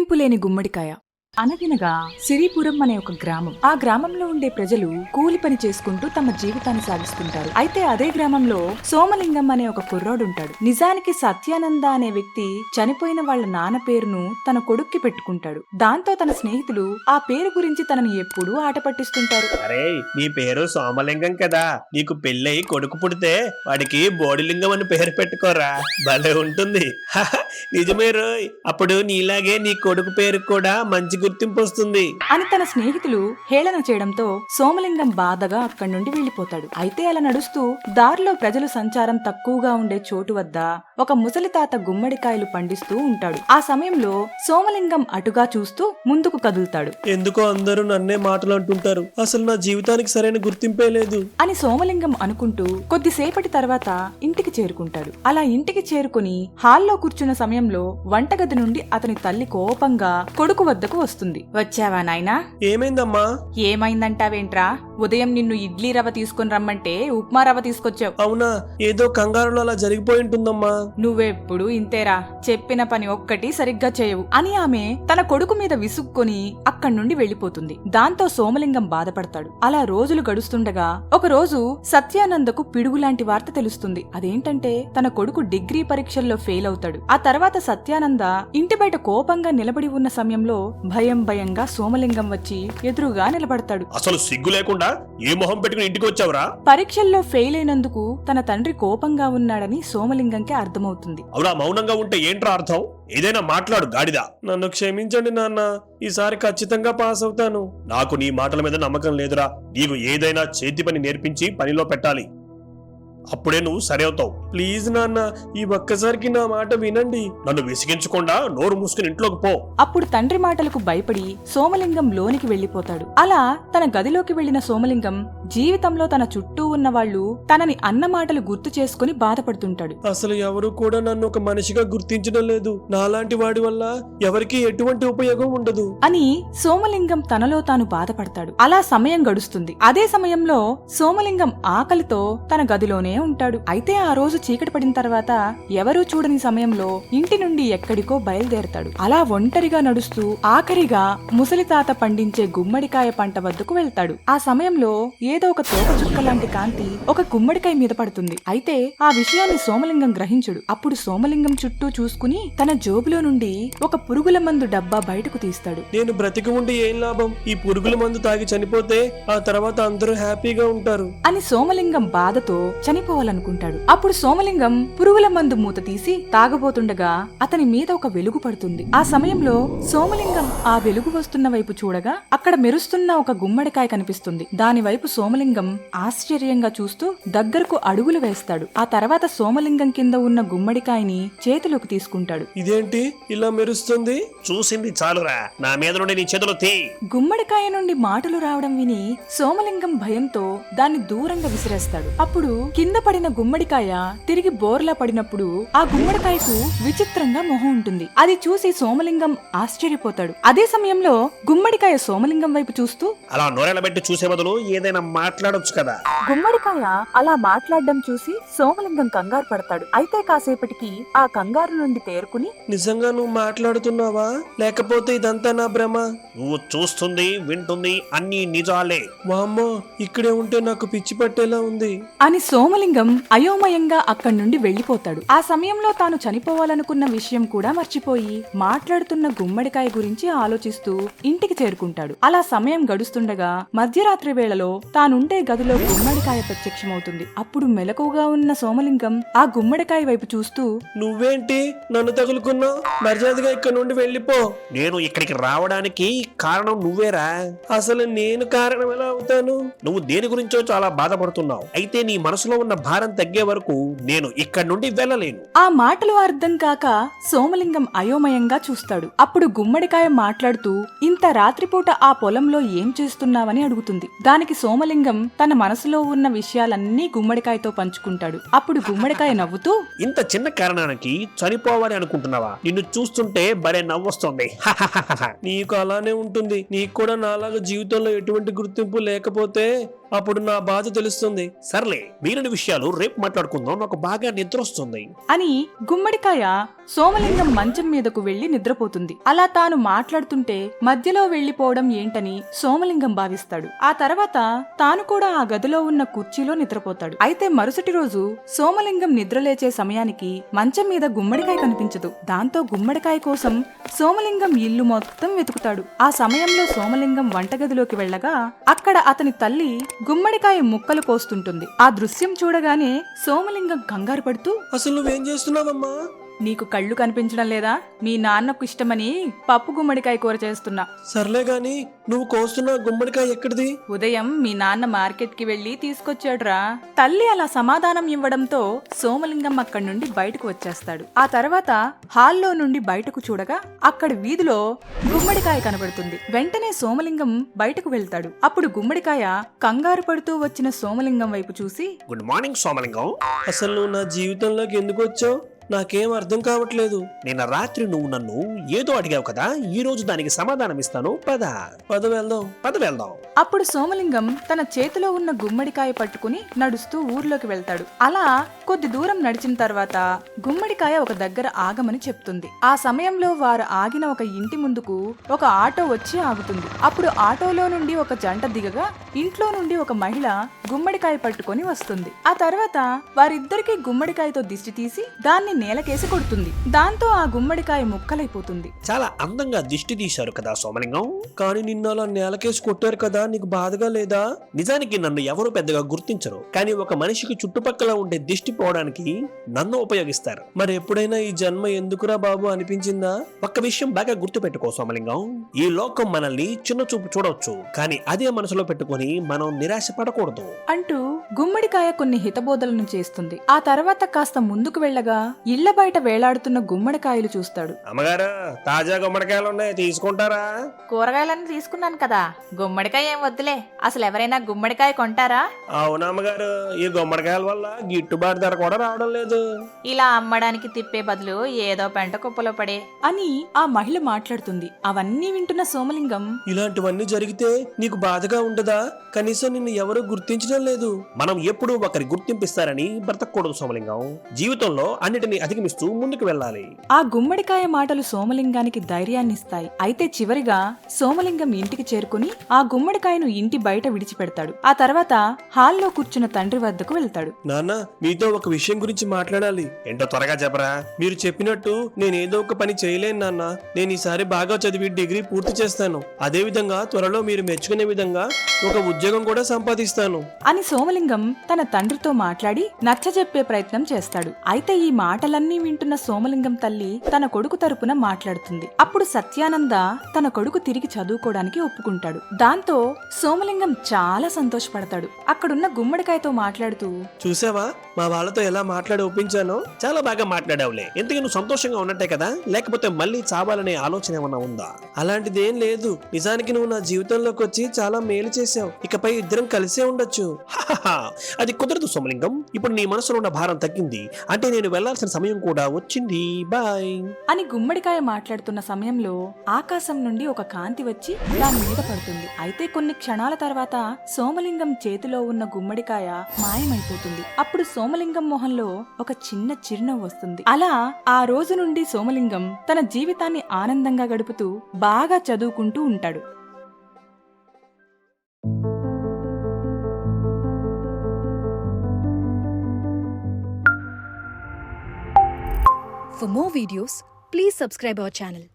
గుర్తింపులేని గుమ్మడికాయ. అనగినగా సిరిపురం అనే ఒక గ్రామం. ఆ గ్రామంలో ఉండే ప్రజలు కూలి పని చేసుకుంటూ తమ జీవితాన్ని సాగిస్తుంటారు. అయితే అదే గ్రామంలో సోమలింగం అనే ఒక కుర్రోడుంటాడు. నిజానికి సత్యానంద అనే వ్యక్తి చనిపోయిన వాళ్ళ నాన్న పేరును తన కొడుక్కి పెట్టుకుంటాడు. దాంతో తన స్నేహితులు ఆ పేరు గురించి తనని ఎప్పుడూ ఆట పట్టిస్తుంటారు. అరే, నీ పేరు సోమలింగం కదా, నీకు పెళ్ళై కొడుకు పుడితే వాడికి బోడిలింగం అని పేరు పెట్టుకోరా, భలే ఉంటుంది. నిజమే రోయ్, అప్పుడు నీలాగే నీ కొడుకు పేరు కూడా మంచి గుర్తింపు వస్తుంది అని తన స్నేహితులు హేళన చేయడంతో సోమలింగం బాధగా అక్కడి నుండి వెళ్లిపోతాడు. అయితే అలా నడుస్తూ దారిలో ప్రజలు సంచారం తక్కువగా ఉండే చోటు వద్ద ఒక ముసలి తాత గుమ్మడికాయలు పండిస్తూ ఉంటాడు. ఆ సమయంలో సోమలింగం అటుగా చూస్తూ ముందుకు కదులుతాడు. ఎందుకో అందరూ నన్నే మాటలు అంటుంటారు, అసలు నా జీవితానికి సరైన గుర్తింపే లేదు అని సోమలింగం అనుకుంటూ కొద్దిసేపటి తర్వాత ఇంటికి చేరుకుంటాడు. అలా ఇంటికి చేరుకుని హాల్లో కూర్చున్న సమయంలో వంటగది నుండి అతని తల్లి కోపంగా కొడుకు వద్దకు వస్తుంది. వచ్చావా నాయనా? ఏమైందమ్మా? ఏమైందంటావేంట్రా? ఉదయం నిన్ను ఇడ్లీ రవ్వ తీసుకుని రమ్మంటే ఉప్మా రవ్వ తీసుకొచ్చావు. అవునా, ఏదో కంగారులో అలా జరిగిపోయి ఉంటుందమ్మా. నువ్వెప్పుడు ఇంతేరా, చెప్పిన పని ఒక్కటి సరిగ్గా చేయవు అని ఆమె తన కొడుకు మీద విసుక్కొని అక్కడి నుండి వెళ్లిపోతుంది. దాంతో సోమలింగం బాధపడతాడు. అలా రోజులు గడుస్తుండగా ఒక రోజు సత్యానందకు పిడుగులాంటి వార్త తెలుస్తుంది. అదేంటంటే తన కొడుకు డిగ్రీ పరీక్షల్లో ఫెయిల్ అవుతాడు. ఆ తర్వాత సత్యానంద ఇంటి బయట కోపంగా నిలబడి ఉన్న సమయంలో భయంగా సోమలింగం వచ్చి ఎదురుగా నిలబడతాడు. అసలు సిగ్గు లేకుండా ఏ మొహం పెట్టుకుని ఇంటికి వచ్చావురా? పరీక్షల్లో ఫెయిల్ అయినందుకు తన తండ్రి కోపంగా ఉన్నాడని సోమలింగంకి అర్థమవుతుంది. అవునా, మౌనంగా ఉంటే ఏంట్రా అర్థం? ఏదైనా మాట్లాడు గాడిదా. నన్ను క్షమించండి నాన్న, ఈసారి ఖచ్చితంగా పాస్ అవుతాను. నాకు నీ మాటల మీద నమ్మకం లేదురా. నీకు ఏదైనా చేతి పని నేర్పించి పనిలో పెట్టాలి, అప్పుడే నువ్వు సరి అవుతావు. ప్లీజ్ నాన్న, ఈ ఒక్కసారికి నా మాట వినండి. నన్ను విసిగించకుండా నోరు మూసుకుని ఇంట్లోకి పో. అప్పుడు తండ్రి మాటలకు భయపడి సోమలింగం లోనికి వెళ్లిపోతాడు. అలా తన గదిలోకి వెళ్లిన సోమలింగం జీవితంలో తన చుట్టూ ఉన్న వాళ్ళు తనని అన్న మాటలు గుర్తు చేసుకుని బాధపడుతుంటాడు. అసలు ఎవరు కూడా నన్ను ఒక మనిషిగా గుర్తించడం లేదు. నాలాంటి వాడి వల్ల ఎవరికి ఎటువంటి ఉపయోగం ఉండదు అని సోమలింగం తనలో తాను బాధపడతాడు. అలా సమయం గడుస్తుంది. అదే సమయంలో సోమలింగం ఆకలితో తన గదిలోనే ఉంటాడు. అయితే ఆ రోజు చీకటి పడిన తర్వాత ఎవరూ చూడని సమయంలో ఇంటి నుండి ఎక్కడికో బయలుదేరతాడు. అలా ఒంటరిగా నడుస్తూ ఆఖరిగా ముసలి తాత పండించే గుమ్మడికాయ పంట వద్దకు వెళ్తాడు. ఆ సమయంలో ఏదో ఒక తోక చుక్క లాంటి కాంతి ఒక గుమ్మడికాయ మీద పడుతుంది. అయితే ఆ విషయాన్ని సోమలింగం గ్రహించుడు. అప్పుడు సోమలింగం చుట్టూ చూసుకుని తన జోబులో నుండి ఒక పురుగుల మందు డబ్బా బయటకు తీస్తాడు. నేను బ్రతికి ఉండి ఏం లాభం? ఈ పురుగుల మందు తాగి చనిపోతే ఆ తర్వాత అందరూ హ్యాపీగా ఉంటారు అని సోమలింగం బాధతో చనిపోవాలనుకుంటాడు. అప్పుడు సోమలింగం పురుగుల మందు మూత తీసి తాగబోతుండగా అతని మీద ఒక వెలుగు పడుతుంది. ఆ సమయంలో సోమలింగం ఆ వెలుగు వస్తున్న వైపు చూడగా అక్కడ మెరుస్తున్న ఒక గుమ్మడికాయ కనిపిస్తుంది. దాని వైపు సోమలింగం ఆశ్చర్యంగా చూస్తూ దగ్గరకు అడుగులు వేస్తాడు. ఆ తర్వాత సోమలింగం కింద ఉన్న గుమ్మడికాయని చేతిలోకి తీసుకుంటాడు. ఇదేంటి ఇలా మెరుస్తుంది? చూసింది చాలురా, నా మీద నుండి నీ చేతులు తీ. గుమ్మడికాయ నుండి మాటలు రావడం విని సోమలింగం భయంతో దాన్ని దూరంగా విసిరేస్తాడు. అప్పుడు కింద పడిన గుమ్మడికాయ తిరిగి బోర్లా పడినప్పుడు ఆ గుమ్మడికాయకు విచిత్రంగా మొహం ఉంటుంది. అది చూసి సోమలింగం ఆశ్చర్యపోతాడు. అదే సమయంలో గుమ్మడికాయ సోమలింగం వైపు చూస్తూ అలా నోరెళ్ళబెట్టి చూసే బదులు ఏదైనా మాట్లాడొచ్చు కదా. గుమ్మడికాయ అలా మాట్లాడడం చూసి సోమలింగం కంగారు పడతాడు. అయితే కాసేపటికి ఆ కంగారు నుండి తేరుకుని నిజంగా నువ్వు మాట్లాడుతున్నావా, లేకపోతే ఇదంతా నా భ్రమ? నువ్వు చూస్తుంది వింటుంది అన్ని నిజాలే. వామ్మో, ఇక్కడే ఉంటే నాకు పిచ్చి పట్టేలా ఉంది అని సోమలింగం అయోమయంగా అక్కడి నుండి వెళ్లిపోతాడు. ఆ సమయంలో తాను చనిపోవాలనుకున్న విషయం కూడా మర్చిపోయి మాట్లాడుతున్న గుమ్మడికాయ గురించి ఆలోచిస్తూ ఇంటికి చేరుకుంటాడు. అలా సమయం గడుస్తుండగా మధ్యరాత్రి వేళలో తానుండే గదిలో గుమ్మడికాయ ప్రత్యక్షమవుతుంది. అప్పుడు మెలకువగా ఉన్న సోమలింగం ఆ గుమ్మడికాయ వైపు చూస్తూ నువ్వేంటి నన్ను తగులుకున్నావు? మర్యాదగా ఇక్కడ నుండి వెళ్ళిపో. నేను ఇక్కడికి రావడానికి కారణం నువ్వేరా. అసలు నేను కారణం ఎలా అవుతాను? నువ్వు దేని గురించో చాలా బాధపడుతున్నావు. అయితే నీ మనసులో ఉన్న భారం తగ్గే వరకు నేను ఇక్కడి నుండి వెళ్ళలేను. ఆ మాటలు అర్థం కాక సోమలింగం అయోమయంగా చూస్తాడు. అప్పుడు గుమ్మడికాయ మాట్లాడుతూ ఇంత రాత్రిపూట ఆ పొలంలో ఏం చేస్తున్నావని అడుగుతుంది. దానికి సోమలింగం తన మనసులో ఉన్న విషయాలన్నీ గుమ్మడికాయతో పంచుకుంటాడు. అప్పుడు గుమ్మడికాయ నవ్వుతూ ఇంత చిన్న కారణానికి చనిపోవాలి అనుకుంటున్నావా? నిన్ను చూస్తుంటే భలే నవ్వొస్తుంది. నీకు అలానే ఉంటుంది. నీకు కూడా నాలాగా జీవితంలో ఎటువంటి గుర్తింపు లేకపోతే అప్పుడు నా బాధ తెలుస్తుంది. సర్లే, మిగిలిన విషయాలు రేపు మాట్లాడుకుందాం, నాకు బాగా నిద్ర వస్తుంది అని గుమ్మడికాయ సోమలింగం మంచం మీదకు వెళ్లి నిద్రపోతుంది. అలా తాను మాట్లాడుతుంటే మధ్యలో వెళ్లిపోవడం ఏంటని సోమలింగం భావిస్తాడు. ఆ తర్వాత తాను కూడా ఆ గదిలో ఉన్న కుర్చీలో నిద్రపోతాడు. అయితే మరుసటి రోజు సోమలింగం నిద్రలేచే సమయానికి మంచం మీద గుమ్మడికాయ కనిపించదు. దాంతో గుమ్మడికాయ కోసం సోమలింగం ఇల్లు మొత్తం వెతుకుతాడు. ఆ సమయంలో సోమలింగం వంటగదిలోకి వెళ్లగా అక్కడ అతని తల్లి గుమ్మడికాయ ముక్కలు కోస్తుంటుంది. ఆ దృశ్యం చూడగానే సోమలింగం కంగారు పడుతూ, అసలు నువ్వేం చేస్తున్నావమ్మా? నీకు కళ్ళు కనిపించడం లేదా? మీ నాన్నకు ఇష్టమని పప్పు గుమ్మడికాయ కూర చేస్తున్నా. సర్లే గాని నువ్వు కోస్తున్న గుమ్మడికాయ ఎక్కడిది? ఉదయం మీ నాన్న మార్కెట్ కి వెళ్లి తీసుకొచ్చాడురా. తల్లి అలా సమాధానం ఇవ్వడంతో సోమలింగం అక్కడి నుండి బయటకు వచ్చేస్తాడు. ఆ తర్వాత హాల్లో నుండి బయటకు చూడగా అక్కడ వీధిలో గుమ్మడికాయ కనబడుతుంది. వెంటనే సోమలింగం బయటకు వెళ్తాడు. అప్పుడు గుమ్మడికాయ కంగారు పడుతూ వచ్చిన సోమలింగం వైపు చూసి, గుడ్ మార్నింగ్ సోమలింగం. అసలు నువ్వు నా జీవితంలోకి ఎందుకు వచ్చావు? నాకేం అర్థం కావట్లేదు. నిన్న రాత్రి నువ్వు నన్ను ఏదో అడిగావు కదా, ఈ రోజు దానికి సమాధానం ఇస్తాను. పద వెళ్దాం. అప్పుడు సోమలింగం తన చేతిలో ఉన్న గుమ్మడికాయ పట్టుకుని నడుస్తూ ఊర్లోకి వెళ్తాడు. అలా కొద్ది దూరం నడిచిన తర్వాత గుమ్మడికాయ ఒక దగ్గర ఆగమని చెప్తుంది. ఆ సమయంలో వారు ఆగిన ఒక ఇంటి ముందుకు ఒక ఆటో వచ్చి ఆగుతుంది. అప్పుడు ఆటోలో నుండి ఒక జంట దిగగా ఇంట్లో నుండి ఒక మహిళ గుమ్మడికాయ పట్టుకొని వస్తుంది. ఆ తర్వాత వారిద్దరికీ గుమ్మడికాయతో దిష్టి తీసి దాన్ని నేలకేసి కొడుతుంది. దాంతో ఆ గుమ్మడికాయ ముక్కలైపోతుంది. చాలా అందంగా దిష్టి తీశారు కదా సోమలింగం, కానీ నిన్న అలా నేలకేసి కొట్టారు కదా, నీకు బాధగా లేదా? నిజానికి నన్ను ఎవరు పెద్దగా గుర్తించరు, కానీ ఒక మనిషికి చుట్టుపక్కల ఉండే దిష్టి పోవడానికి నన్ను ఉపయోగిస్తారు. మరి ఎప్పుడైనా ఈ జన్మ ఎందుకురా బాబు అనిపించిందా? ఒక్క విషయం బాగా గుర్తు పెట్టుకో సోమలింగం, ఈ లోకం మనల్ని చిన్న చూపు చూడవచ్చు, కానీ అదే మనసులో పెట్టుకొని మనం నిరాశ పడకూడదు అంటూ గుమ్మడికాయ కొన్ని హితబోధలను చేస్తుంది. ఆ తర్వాత కాస్త ముందుకు వెళ్ళగా ఇళ్ల బయట వేలాడుతున్న గుమ్మడికాయలు చూస్తాడు. అమ్మగారు, తాజా గుమ్మడికాయలు ఉన్నాయి, తీసుకుంటారా? కూరగాయలన్నీ తీసుకున్నాను కదా, గుమ్మడికాయ ఏం వద్దులే. అసలు ఎవరైనా గుమ్మడికాయ కొంటారా? అవునమ్మగారు, ఈ గుమ్మడికాయల వల్ల గిట్టుబాటు ధర కూడా రావడం లేదు. ఇలా అమ్మడానికి తిప్పే బదులు ఏదో పెంట కుప్పలో పడే అని ఆ మహిళ మాట్లాడుతుంది. అవన్నీ వింటున్న సోమలింగం, ఇలాంటివన్నీ జరిగితే నీకు బాధగా ఉండదా? కనీసం నిన్ను ఎవరు గుర్తించడం లేదు. మనం ఎప్పుడూ ఒకరి గుర్తింపిస్తారని బ్రతకూడదు సోమలింగం. జీవితంలో అన్నిటిని అధిగమిస్తూ ముందుకు వెళ్ళాలి. ఆ గుమ్మడికాయ మాటలు సోమలింగానికి ధైర్యాన్నిస్తాయి. అయితే చివరిగా సోమలింగం ఇంటికి చేరుకుని ఆ గుమ్మడికాయను ఇంటి బయట విడిచిపెడతాడు. ఆ తర్వాత హాల్లో కూర్చున్న తండ్రి వద్దకు వెళ్తాడు. నాన్న, మీతో ఒక విషయం గురించి మాట్లాడాలి. ఏంటో త్వరగా చెప్పరా. మీరు చెప్పినట్టు నేనేదో ఒక పని చేయలేను నాన్న. నేను ఈసారి బాగా చదివి డిగ్రీ పూర్తి చేస్తాను. అదే విధంగా త్వరలో మీరు మెచ్చుకునే విధంగా ఒక ఉద్యోగం కూడా సంపాదిస్తాను అని సోమలింగం తన తండ్రితో మాట్లాడి నచ్చజెప్పే ప్రయత్నం చేస్తాడు. అయితే ఈ మాటలన్నీ వింటున్న సోమలింగం తల్లి తన కొడుకు తరపున మాట్లాడుతుంది. అప్పుడు సత్యానంద తన కొడుకు తిరిగి చదువుకోవడానికి ఒప్పుకుంటాడు. దాంతో సోమలింగం చాలా సంతోషపడతాడు. అక్కడున్న గుమ్మడికాయతో మాట్లాడుతూ, చూసావా మా వాళ్ళతో ఎలా మాట్లాడి ఒప్పించానో? చాలా బాగా మాట్లాడావులే. ఎందుకు నువ్వు సంతోషంగా ఉన్నట్టే కదా, లేకపోతే మళ్ళీ చావాలనే ఆలోచన ఏమన్నా ఉందా? అలాంటిదేం లేదు. నిజానికి నువ్వు నా జీవితంలోకి వచ్చి చాలా మేలు చేసావు. ఇకపై ఇద్దరం కలిసే ఉండొచ్చు. అది కుదరదు సోమలింగం. ఇప్పుడు నీ మనసులో ఉన్న భారం తగ్గింది అంటే నేను వెళ్లాల్సిన సమయం కూడా వచ్చింది. బాయ్ అని గుమ్మడికాయ మాట్లాడుతున్న సమయంలో ఆకాశం నుండి ఒక కాంతి వచ్చి దాని మీద పడుతుంది. అయితే కొన్ని క్షణాల తర్వాత సోమలింగం చేతిలో ఉన్న గుమ్మడికాయ మాయమైపోతుంది. అప్పుడు సోమలింగం మొహంలో ఒక చిన్న చిరునవ్వు వస్తుంది. అలా ఆ రోజు నుండి సోమలింగం తన జీవితాన్ని ఆనందంగా గడుపుతూ బాగా చదువుకుంటూ ఉంటాడు. For more videos, please subscribe our channel.